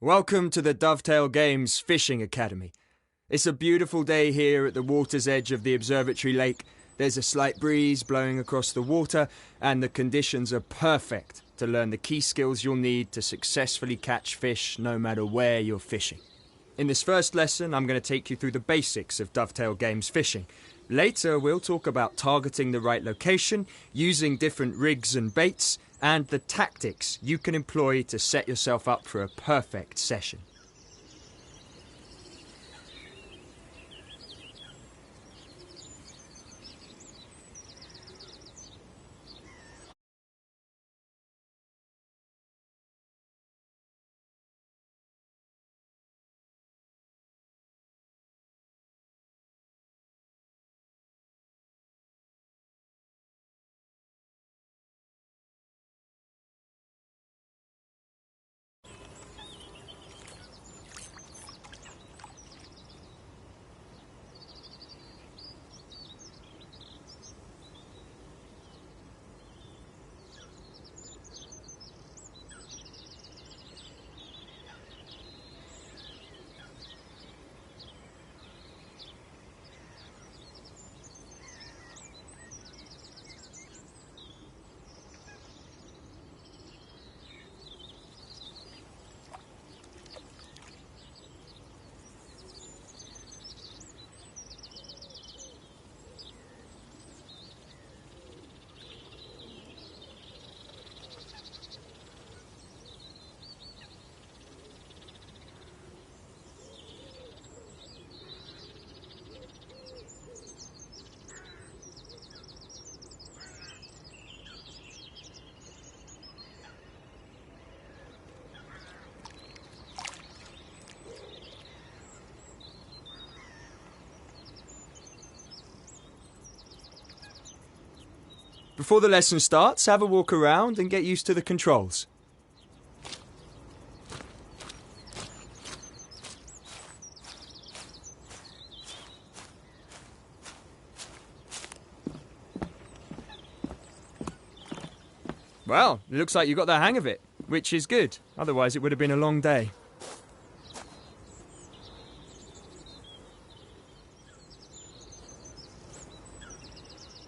Welcome to the Dovetail Games Fishing Academy. It's a beautiful day here at the water's edge of the observatory lake. There's a slight breeze blowing across the water, and the conditions are perfect to learn the key skills you'll need to successfully catch fish no matter where you're fishing. In this first lesson, I'm going to take you through the basics of Dovetail Games fishing. Later, we'll talk about targeting the right location, using different rigs and baits, and the tactics you can employ to set yourself up for a perfect session. Before the lesson starts, have a walk around and get used to the controls. Well, it looks like you got the hang of it, which is good. Otherwise, it would have been a long day.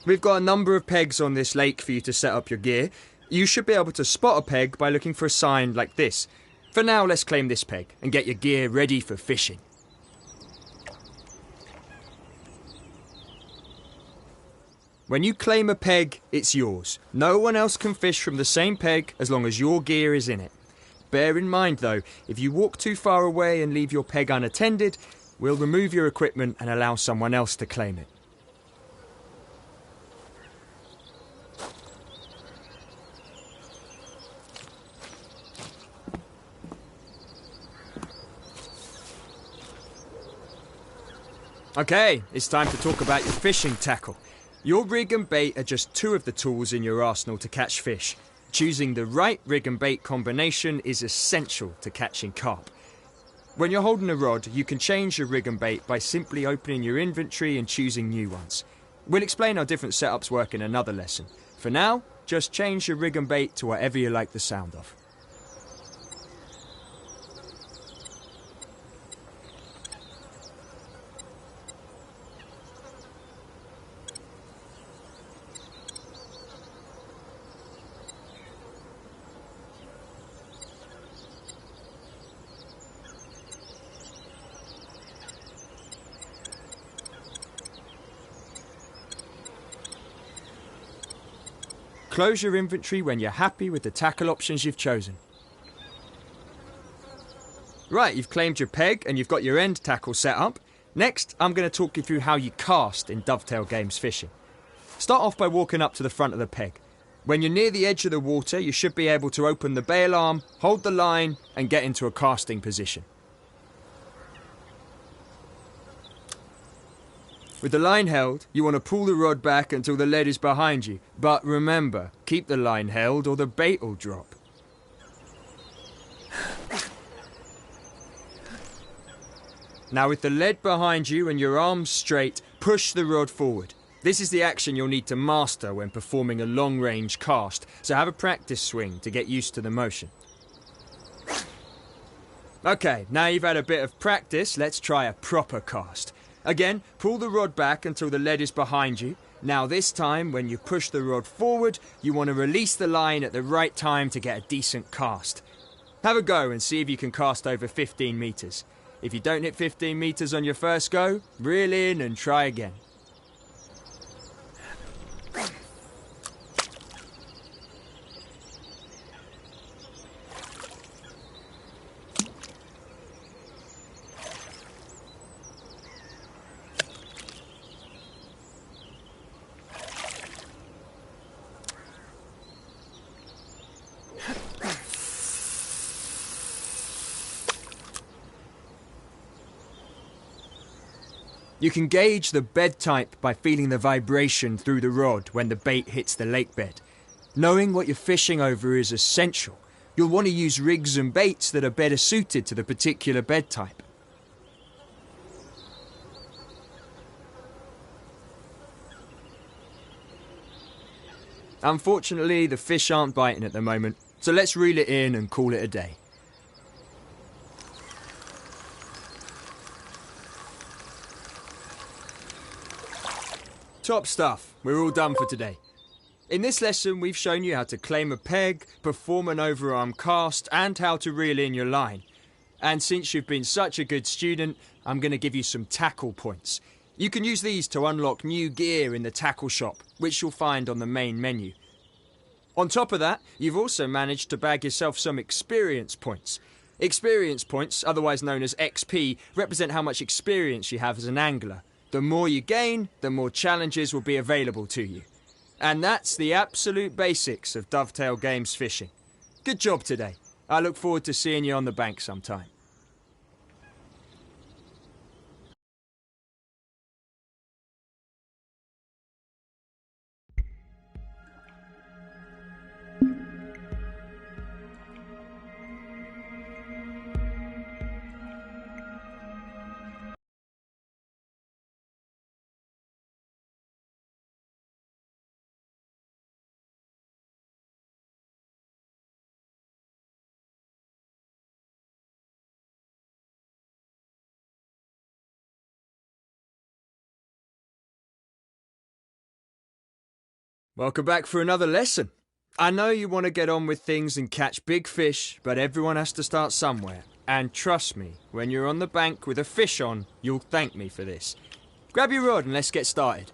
We've got a number of pegs on this lake for you to set up your gear. You should be able to spot a peg by looking for a sign like this. For now, let's claim this peg and get your gear ready for fishing. When you claim a peg, it's yours. No one else can fish from the same peg as long as your gear is in it. Bear in mind though, if you walk too far away and leave your peg unattended, we'll remove your equipment and allow someone else to claim it. Okay, it's time to talk about your fishing tackle. Your rig and bait are just two of the tools in your arsenal to catch fish. Choosing the right rig and bait combination is essential to catching carp. When you're holding a rod, you can change your rig and bait by simply opening your inventory and choosing new ones. We'll explain how different setups work in another lesson. For now, just change your rig and bait to whatever you like the sound of. Close your inventory when you're happy with the tackle options you've chosen. Right, you've claimed your peg and you've got your end tackle set up. Next, I'm going to talk you through how you cast in Dovetail Games fishing. Start off by walking up to the front of the peg. When you're near the edge of the water, you should be able to open the bail arm, hold the line, and get into a casting position. With the line held, you want to pull the rod back until the lead is behind you. But remember, keep the line held or the bait will drop. Now with the lead behind you and your arms straight, push the rod forward. This is the action you'll need to master when performing a long-range cast, so have a practice swing to get used to the motion. Okay, now you've had a bit of practice, let's try a proper cast. Again, pull the rod back until the lead is behind you. Now this time, when you push the rod forward, you want to release the line at the right time to get a decent cast. Have a go and see if you can cast over 15 metres. If you don't hit 15 metres on your first go, reel in and try again. You can gauge the bed type by feeling the vibration through the rod when the bait hits the lake bed. Knowing what you're fishing over is essential. You'll want to use rigs and baits that are better suited to the particular bed type. Unfortunately, the fish aren't biting at the moment, so let's reel it in and call it a day. Top stuff, we're all done for today. In this lesson, we've shown you how to claim a peg, perform an overarm cast, and how to reel in your line. And since you've been such a good student, I'm going to give you some tackle points. You can use these to unlock new gear in the tackle shop, which you'll find on the main menu. On top of that, you've also managed to bag yourself some experience points. Experience points, otherwise known as XP, represent how much experience you have as an angler. The more you gain, the more challenges will be available to you. And that's the absolute basics of Dovetail Games fishing. Good job today. I look forward to seeing you on the bank sometime. Welcome back for another lesson. I know you want to get on with things and catch big fish, but everyone has to start somewhere. And trust me, when you're on the bank with a fish on, you'll thank me for this. Grab your rod and let's get started.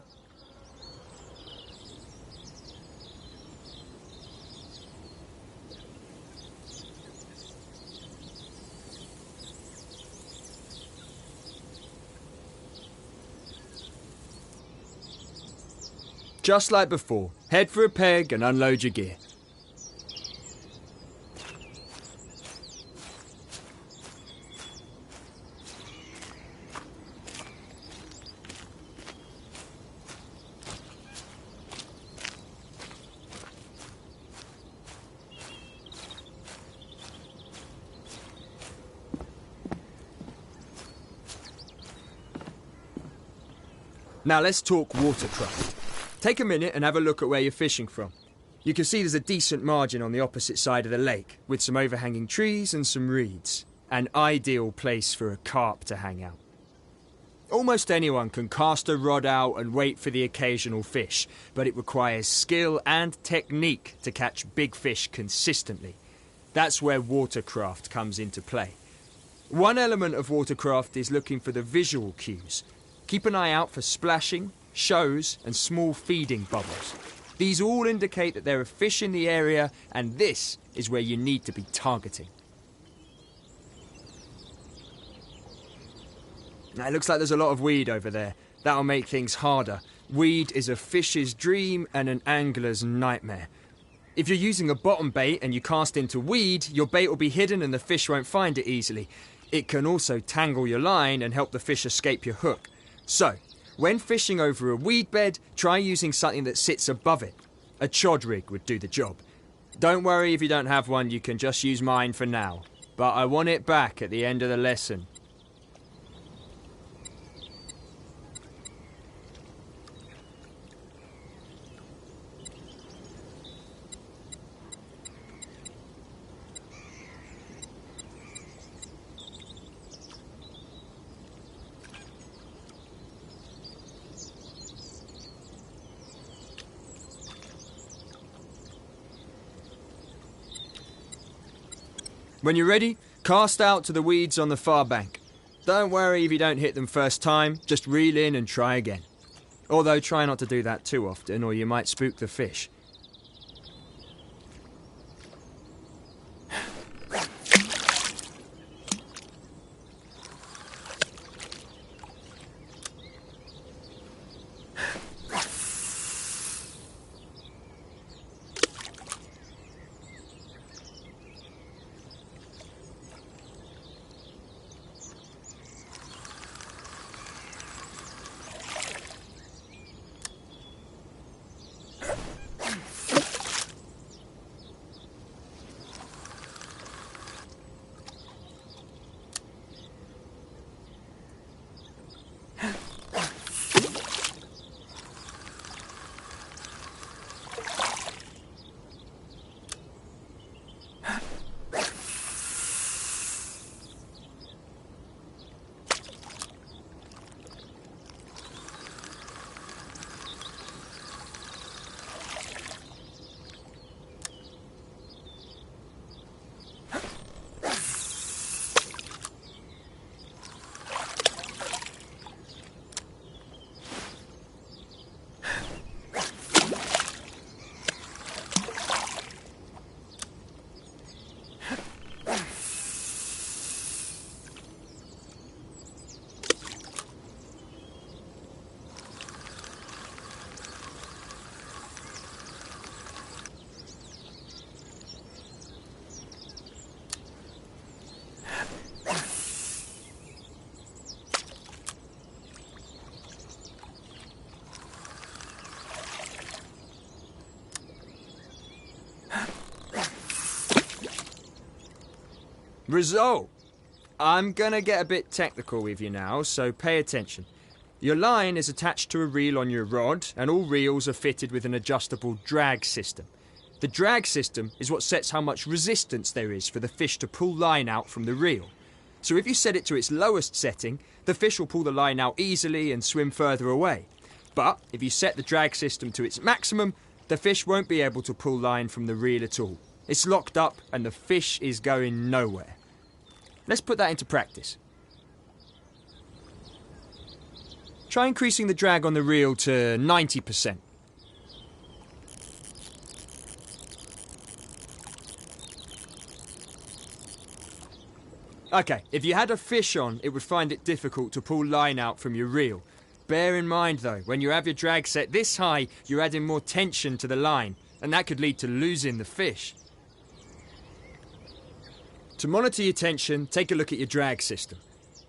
Just like before, head for a peg and unload your gear. Now let's talk watercraft. Take a minute and have a look at where you're fishing from. You can see there's a decent margin on the opposite side of the lake, with some overhanging trees and some reeds. An ideal place for a carp to hang out. Almost anyone can cast a rod out and wait for the occasional fish, but it requires skill and technique to catch big fish consistently. That's where watercraft comes into play. One element of watercraft is looking for the visual cues. Keep an eye out for splashing, shows and small feeding bubbles. These all indicate that there are fish in the area, and this is where you need to be targeting. Now, it looks like there's a lot of weed over there. That'll make things harder. Weed is a fish's dream and an angler's nightmare. If you're using a bottom bait and you cast into weed, your bait will be hidden and the fish won't find it easily. It can also tangle your line and help the fish escape your hook. So, when fishing over a weed bed, try using something that sits above it. A chod rig would do the job. Don't worry if you don't have one, you can just use mine for now. But I want it back at the end of the lesson. When you're ready, cast out to the weeds on the far bank. Don't worry if you don't hit them first time, just reel in and try again. Although try not to do that too often or you might spook the fish. Result! I'm gonna get a bit technical with you now, so pay attention. Your line is attached to a reel on your rod, and all reels are fitted with an adjustable drag system. The drag system is what sets how much resistance there is for the fish to pull line out from the reel. So if you set it to its lowest setting, the fish will pull the line out easily and swim further away. But if you set the drag system to its maximum, the fish won't be able to pull line from the reel at all. It's locked up and the fish is going nowhere. Let's put that into practice. Try increasing the drag on the reel to 90%. Okay, if you had a fish on, it would find it difficult to pull line out from your reel. Bear in mind though, when you have your drag set this high, you're adding more tension to the line, and that could lead to losing the fish. To monitor your tension, take a look at your drag system.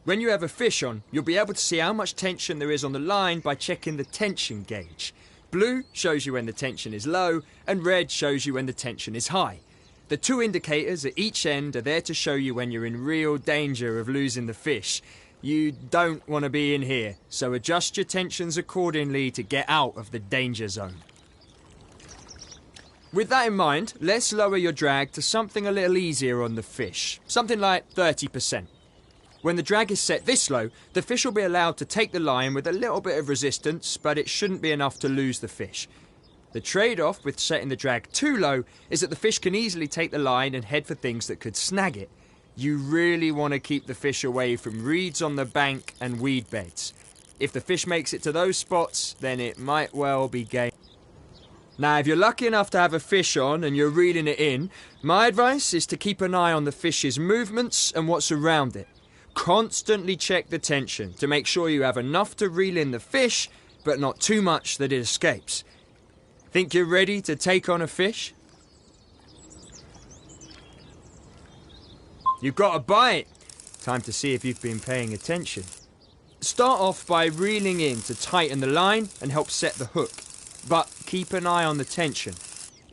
When you have a fish on, you'll be able to see how much tension there is on the line by checking the tension gauge. Blue shows you when the tension is low, and red shows you when the tension is high. The two indicators at each end are there to show you when you're in real danger of losing the fish. You don't want to be in here, so adjust your tensions accordingly to get out of the danger zone. With that in mind, let's lower your drag to something a little easier on the fish, something like 30%. When the drag is set this low, the fish will be allowed to take the line with a little bit of resistance, but it shouldn't be enough to lose the fish. The trade-off with setting the drag too low is that the fish can easily take the line and head for things that could snag it. You really want to keep the fish away from reeds on the bank and weed beds. If the fish makes it to those spots, then it might well be game. Now, if you're lucky enough to have a fish on and you're reeling it in, my advice is to keep an eye on the fish's movements and what's around it. Constantly check the tension to make sure you have enough to reel in the fish, but not too much that it escapes. Think you're ready to take on a fish? You've got a bite! Time to see if you've been paying attention. Start off by reeling in to tighten the line and help set the hook. But keep an eye on the tension.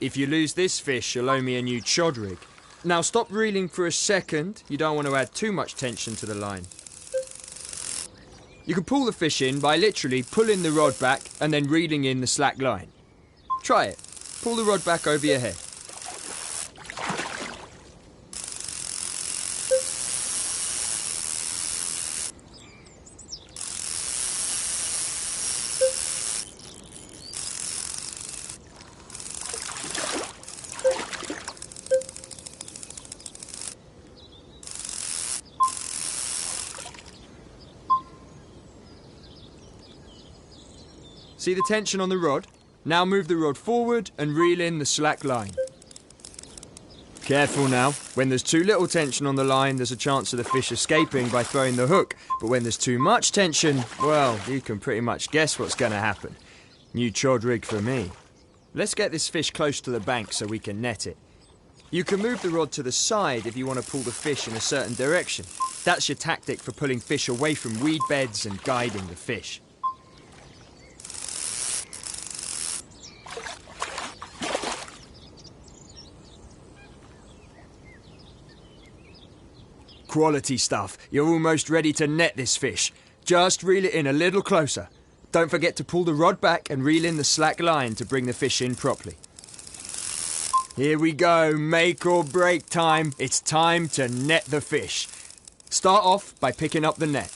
If you lose this fish, you'll owe me a new chod rig. Now stop reeling for a second. You don't want to add too much tension to the line. You can pull the fish in by literally pulling the rod back and then reeling in the slack line. Try it. Pull the rod back over your head. See the tension on the rod? Now move the rod forward and reel in the slack line. Careful now. When there's too little tension on the line, there's a chance of the fish escaping by throwing the hook. But when there's too much tension, well, you can pretty much guess what's going to happen. New chod rig for me. Let's get this fish close to the bank so we can net it. You can move the rod to the side if you want to pull the fish in a certain direction. That's your tactic for pulling fish away from weed beds and guiding the fish. Quality stuff. You're almost ready to net this fish. Just reel it in a little closer. Don't forget to pull the rod back and reel in the slack line to bring the fish in properly. Here we go, make or break time. It's time to net the fish. Start off by picking up the net.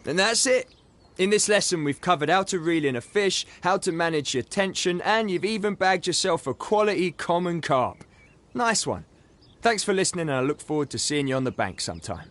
And that's it. In this lesson we've covered how to reel in a fish, how to manage your tension, and you've even bagged yourself a quality common carp. Nice one. Thanks for listening, and I look forward to seeing you on the bank sometime.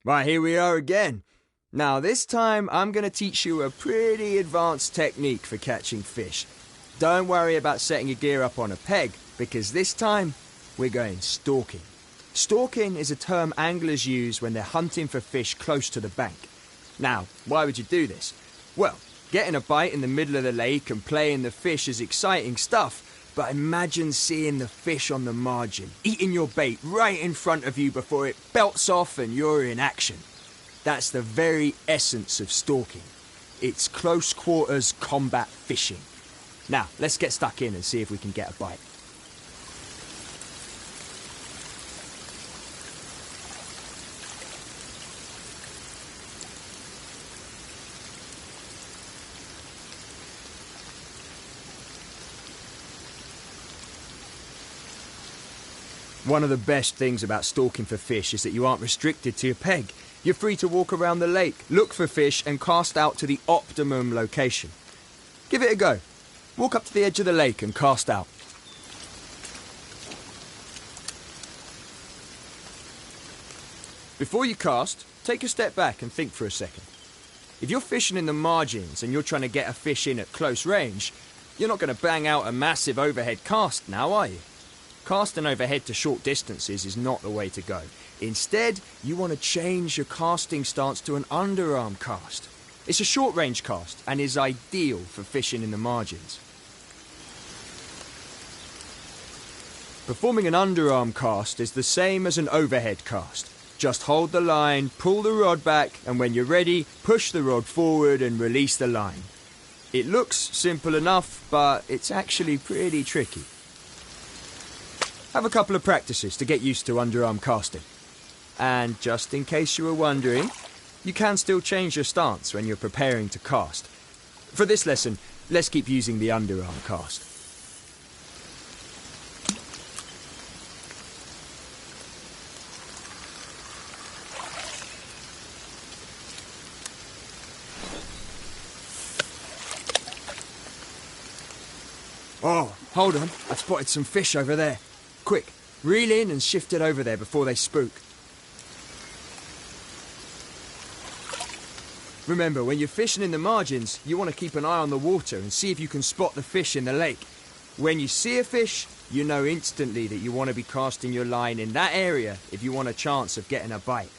Right, here we are again. Now this time I'm going to teach you a pretty advanced technique for catching fish. Don't worry about setting your gear up on a peg, because this time we're going stalking. Stalking is a term anglers use when they're hunting for fish close to the bank. Now, why would you do this? Well, getting a bite in the middle of the lake and playing the fish is exciting stuff. But imagine seeing the fish on the margin, eating your bait right in front of you before it belts off and you're in action. That's the very essence of stalking. It's close quarters combat fishing. Now, let's get stuck in and see if we can get a bite. One of the best things about stalking for fish is that you aren't restricted to your peg. You're free to walk around the lake, look for fish and cast out to the optimum location. Give it a go. Walk up to the edge of the lake and cast out. Before you cast, take a step back and think for a second. If you're fishing in the margins and you're trying to get a fish in at close range, you're not going to bang out a massive overhead cast now, are you? Casting overhead to short distances is not the way to go. Instead, you want to change your casting stance to an underarm cast. It's a short-range cast and is ideal for fishing in the margins. Performing an underarm cast is the same as an overhead cast. Just hold the line, pull the rod back, and when you're ready, push the rod forward and release the line. It looks simple enough, but it's actually pretty tricky. Have a couple of practices to get used to underarm casting. And just in case you were wondering, you can still change your stance when you're preparing to cast. For this lesson, let's keep using the underarm cast. Oh, hold on, I've spotted some fish over there. Quick, reel in and shift it over there before they spook. Remember, when you're fishing in the margins, you want to keep an eye on the water and see if you can spot the fish in the lake. When you see a fish, you know instantly that you want to be casting your line in that area if you want a chance of getting a bite.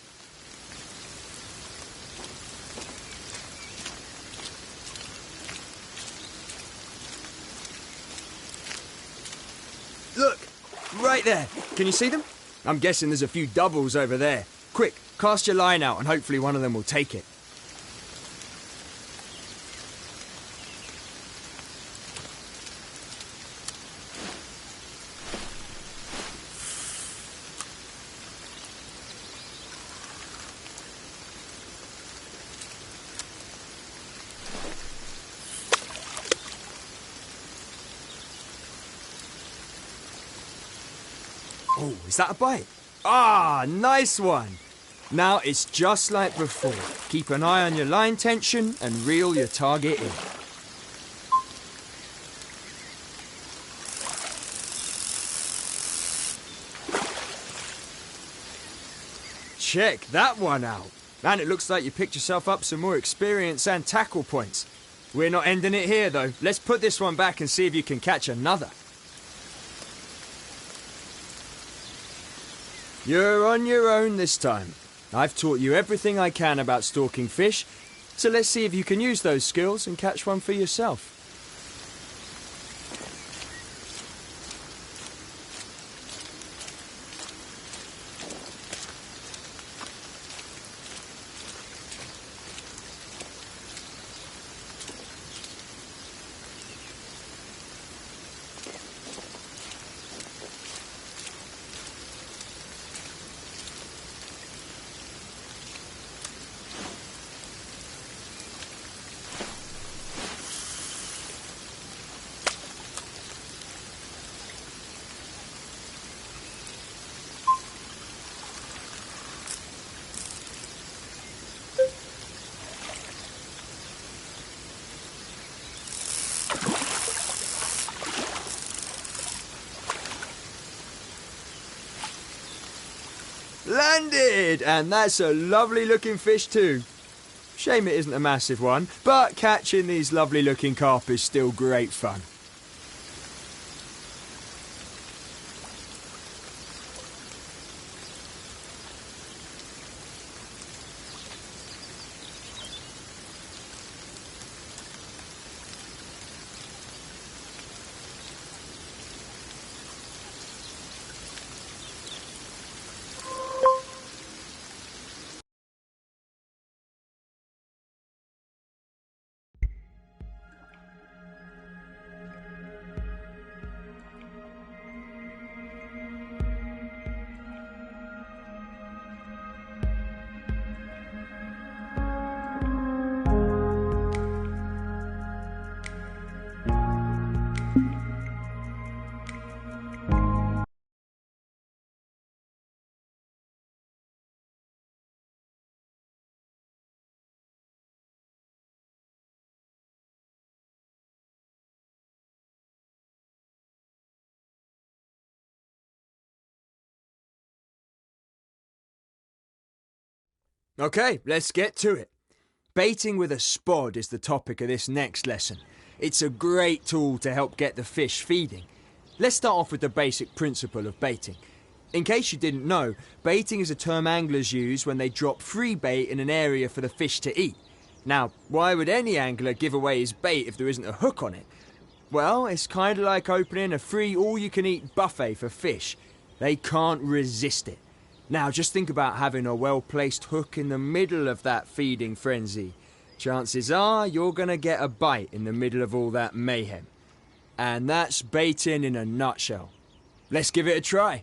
Look, right there. Can you see them? I'm guessing there's a few doubles over there. Quick, cast your line out and hopefully one of them will take it. Oh, is that a bite? Ah, nice one! Now it's just like before. Keep an eye on your line tension and reel your target in. Check that one out. And it looks like you picked yourself up some more experience and tackle points. We're not ending it here though. Let's put this one back and see if you can catch another. You're on your own this time. I've taught you everything I can about stalking fish, so let's see if you can use those skills and catch one for yourself. Landed! And that's a lovely looking fish too. Shame it isn't a massive one, but catching these lovely looking carp is still great fun. Okay, let's get to it. Baiting with a spod is the topic of this next lesson. It's a great tool to help get the fish feeding. Let's start off with the basic principle of baiting. In case you didn't know, baiting is a term anglers use when they drop free bait in an area for the fish to eat. Now, why would any angler give away his bait if there isn't a hook on it? Well, it's kind of like opening a free all-you-can-eat buffet for fish. They can't resist it. Now, just think about having a well-placed hook in the middle of that feeding frenzy. Chances are you're going to get a bite in the middle of all that mayhem. And that's baiting in a nutshell. Let's give it a try.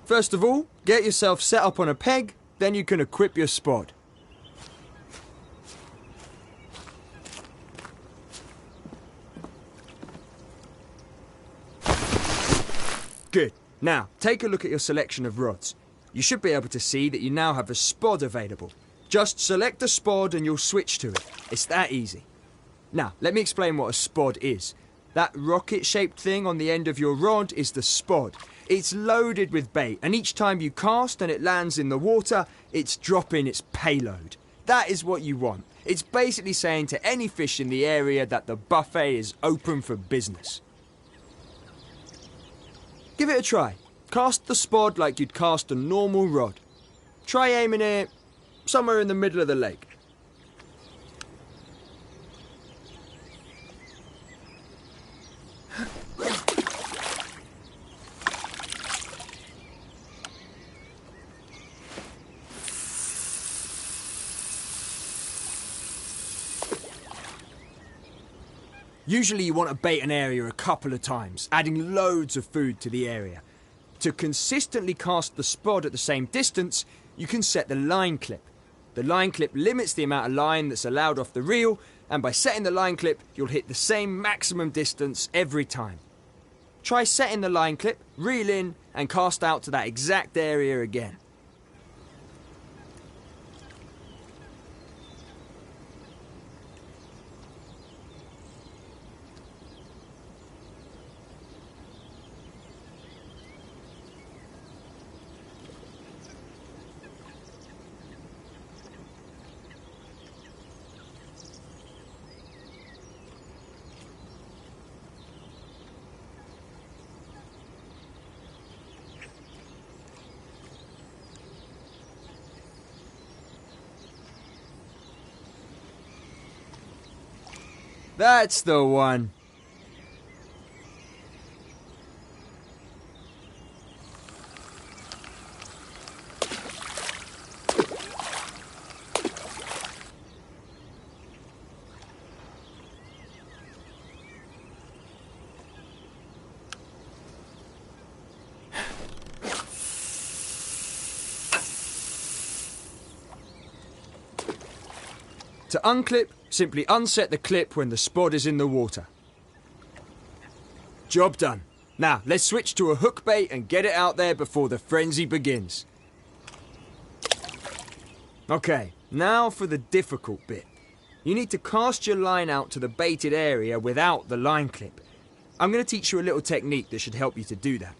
First of all, get yourself set up on a peg, then you can equip your spod. Good. Now, take a look at your selection of rods. You should be able to see that you now have a spod available. Just select a spod and you'll switch to it. It's that easy. Now, let me explain what a spod is. That rocket-shaped thing on the end of your rod is the spod. It's loaded with bait, and each time you cast and it lands in the water, it's dropping its payload. That is what you want. It's basically saying to any fish in the area that the buffet is open for business. Give it a try. Cast the spod like you'd cast a normal rod. Try aiming it somewhere in the middle of the lake. Usually you want to bait an area a couple of times, adding loads of food to the area. To consistently cast the spod at the same distance, you can set the line clip. The line clip limits the amount of line that's allowed off the reel, and by setting the line clip, you'll hit the same maximum distance every time. Try setting the line clip, reel in, and cast out to that exact area again. That's the one. To unclip, simply unset the clip when the spod is in the water. Job done. Now, let's switch to a hook bait and get it out there before the frenzy begins. Okay, now for the difficult bit. You need to cast your line out to the baited area without the line clip. I'm going to teach you a little technique that should help you to do that.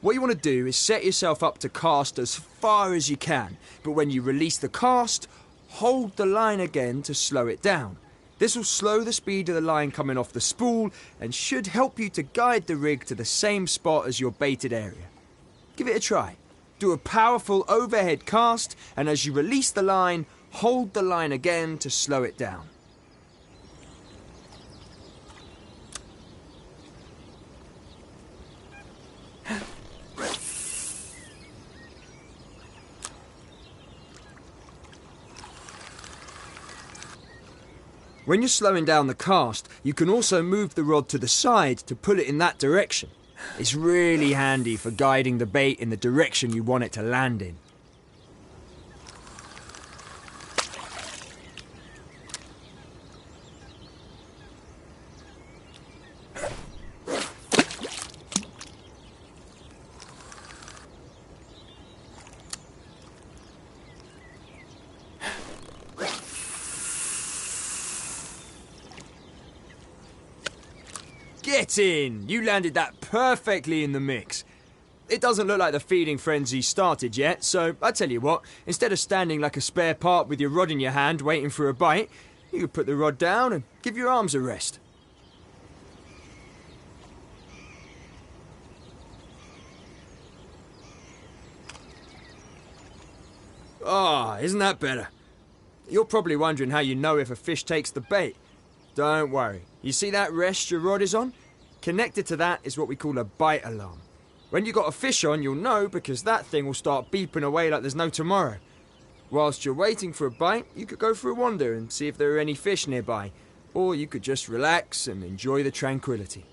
What you want to do is set yourself up to cast as far as you can, but when you release the cast, hold the line again to slow it down. This will slow the speed of the line coming off the spool and should help you to guide the rig to the same spot as your baited area. Give it a try. Do a powerful overhead cast, and as you release the line, hold the line again to slow it down. When you're slowing down the cast, you can also move the rod to the side to pull it in that direction. It's really handy for guiding the bait in the direction you want it to land in. Get in! You landed that perfectly in the mix. It doesn't look like the feeding frenzy started yet, so I tell you what, instead of standing like a spare part with your rod in your hand waiting for a bite, you could put the rod down and give your arms a rest. Ah, isn't that better? You're probably wondering how you know if a fish takes the bait. Don't worry. You see that rest your rod is on? Connected to that is what we call a bite alarm. When you got a fish on, you'll know because that thing will start beeping away like there's no tomorrow. Whilst you're waiting for a bite, you could go for a wander and see if there are any fish nearby, or you could just relax and enjoy the tranquility.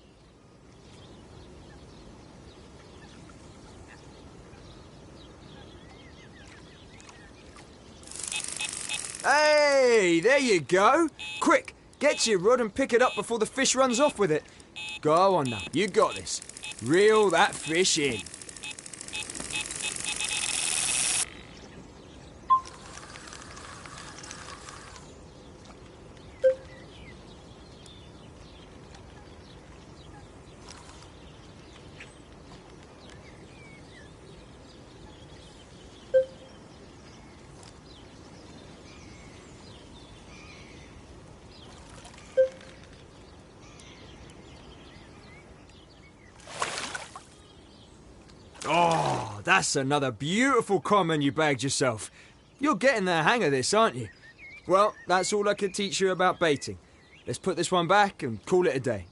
Hey, there you go. Quick, get to your rod and pick it up before the fish runs off with it. Go on now, you got this. Reel that fish in. That's another beautiful common you bagged yourself. You're getting the hang of this, aren't you? Well, that's all I could teach you about baiting. Let's put this one back and call it a day.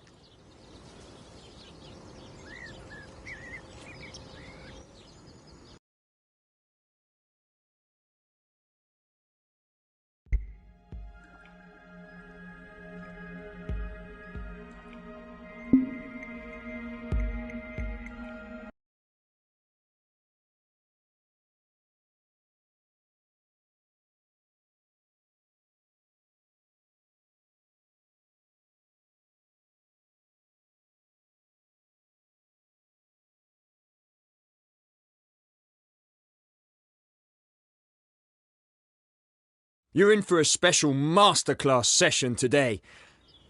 You're in for a special masterclass session today.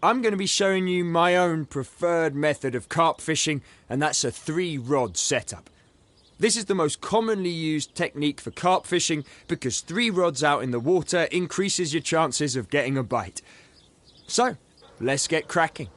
I'm going to be showing you my own preferred method of carp fishing, and that's a 3-rod setup. This is the most commonly used technique for carp fishing because 3 rods out in the water increases your chances of getting a bite. So, let's get cracking.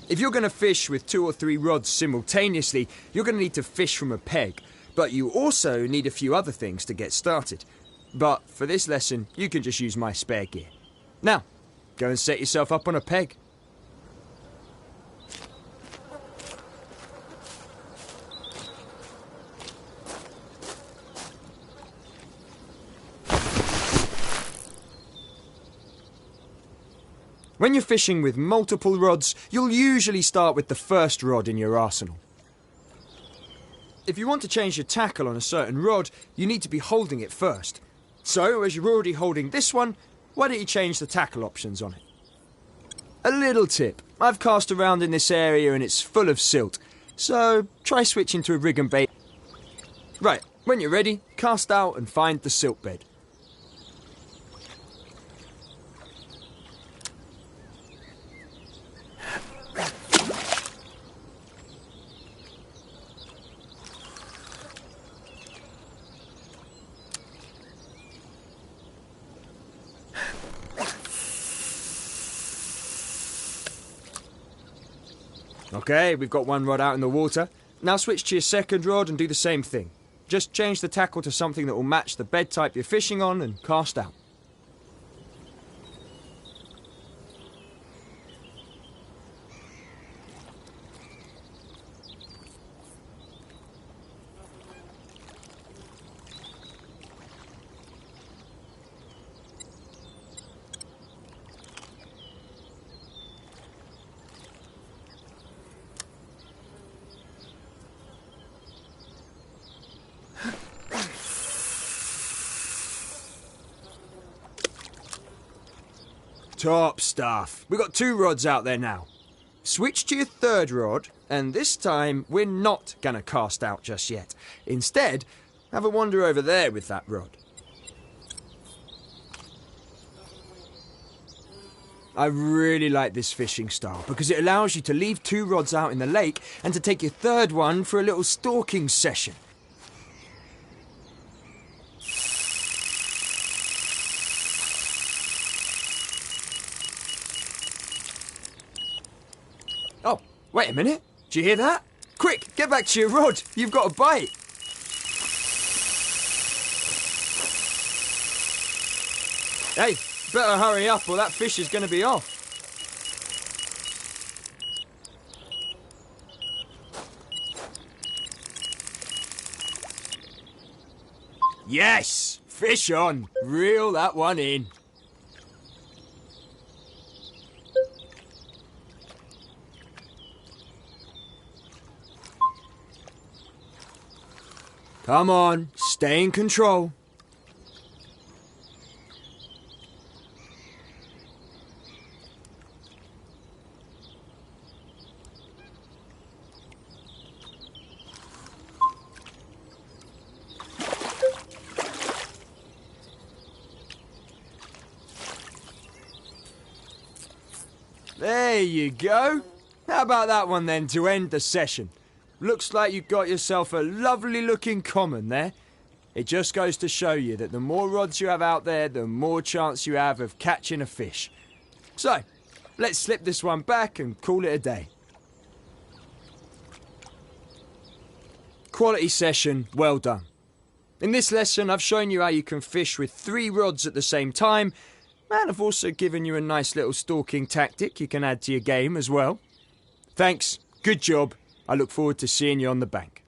If you're going to fish with 2 or 3 rods simultaneously, you're going to need to fish from a peg, but you also need a few other things to get started. But for this lesson, you can just use my spare gear. Now, go and set yourself up on a peg. When you're fishing with multiple rods, you'll usually start with the first rod in your arsenal. If you want to change your tackle on a certain rod, you need to be holding it first. So, as you're already holding this one, why don't you change the tackle options on it? A little tip. I've cast around in this area and it's full of silt, so try switching to a rig and bait. Right, when you're ready, cast out and find the silt bed. Okay, we've got 1 rod out in the water. Now switch to your second rod and do the same thing. Just change the tackle to something that will match the bed type you're fishing on and cast out. Top stuff. We've got 2 rods out there now. Switch to your third rod, and this time we're not going to cast out just yet. Instead, have a wander over there with that rod. I really like this fishing style because it allows you to leave 2 rods out in the lake and to take your third one for a little stalking session. Oh, wait a minute. Did you hear that? Quick, get back to your rod. You've got a bite. Hey, better hurry up or that fish is going to be off. Yes! Fish on. Reel that one in. Come on, stay in control. There you go. How about that one then to end the session? Looks like you've got yourself a lovely looking common there. It just goes to show you that the more rods you have out there, the more chance you have of catching a fish. So, let's slip this one back and call it a day. Quality session, well done. In this lesson, I've shown you how you can fish with 3 rods at the same time, and I've also given you a nice little stalking tactic you can add to your game as well. Thanks, good job. I look forward to seeing you on the bank.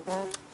Mm-hmm.